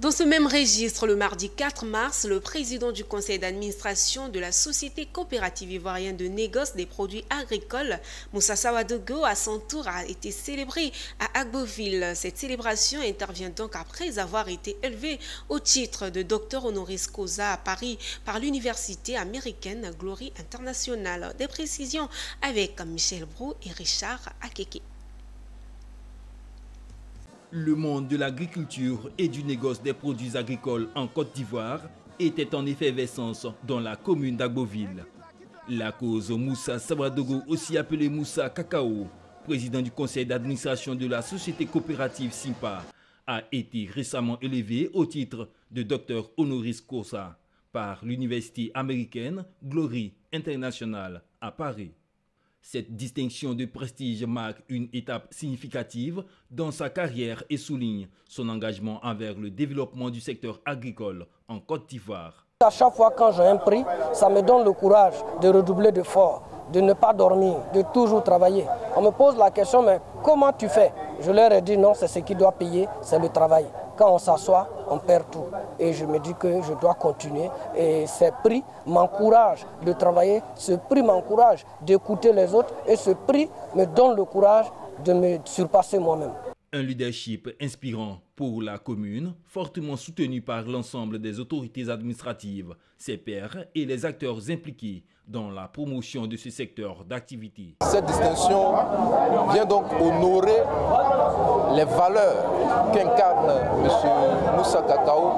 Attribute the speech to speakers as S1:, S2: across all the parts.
S1: Dans ce même registre, le mardi 4 mars, le président du conseil d'administration de la Société coopérative ivoirienne de négoce des produits agricoles, Moussa Sawadogo, à son tour a été célébré à Agboville. Cette célébration intervient donc après avoir été élevé au titre de docteur honoris causa à Paris par l'université américaine Glory International. Des précisions avec Michel Brou et Richard Akeke.
S2: Le monde de l'agriculture et du négoce des produits agricoles en Côte d'Ivoire était en effervescence dans la commune d'Agboville. La cause Moussa Sawadogo, aussi appelé Moussa Cacao, président du conseil d'administration de la société coopérative SIMPA, a été récemment élevé au titre de docteur honoris causa par l'université américaine Glory International à Paris. Cette distinction de prestige marque une étape significative dans sa carrière et souligne son engagement envers le développement du secteur agricole en Côte d'Ivoire.
S3: À chaque fois quand j'ai un prix, ça me donne le courage de redoubler d'efforts, de ne pas dormir, de toujours travailler. On me pose la question, mais comment tu fais? Je leur ai dit non, c'est ce qui doit payer, c'est le travail. Quand on s'assoit, on perd tout. Et je me dis que je dois continuer. Et ces prix m'encouragent de travailler, ce prix m'encourage d'écouter les autres et ce prix me donne le courage de me surpasser moi-même.
S2: Un leadership inspirant pour la commune, fortement soutenu par l'ensemble des autorités administratives, ses pairs et les acteurs impliqués dans la promotion de ce secteur d'activité.
S4: Cette distinction vient donc honorer les valeurs qu'incarne M. Moussa Cacao,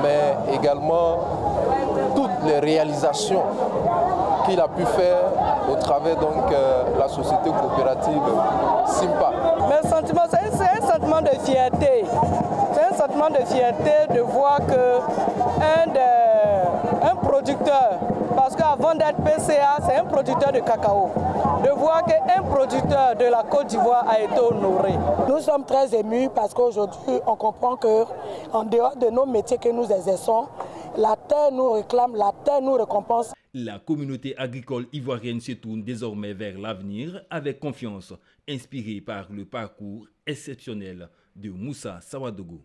S4: mais également toutes les réalisations qu'il a pu faire au travers de la société coopérative SIMPA.
S3: Mes sentiments, c'est un sentiment de fierté. C'est un sentiment de fierté de voir qu'un producteur, parce qu'avant d'être PCA, c'est un producteur de cacao, de voir qu'un producteur de la Côte d'Ivoire a été honoré.
S5: Nous sommes très émus parce qu'aujourd'hui, on comprend qu'en dehors de nos métiers que nous exerçons, la terre nous réclame, la terre nous récompense.
S2: La communauté agricole ivoirienne se tourne désormais vers l'avenir avec confiance, inspirée par le parcours exceptionnel de Moussa Sawadogo.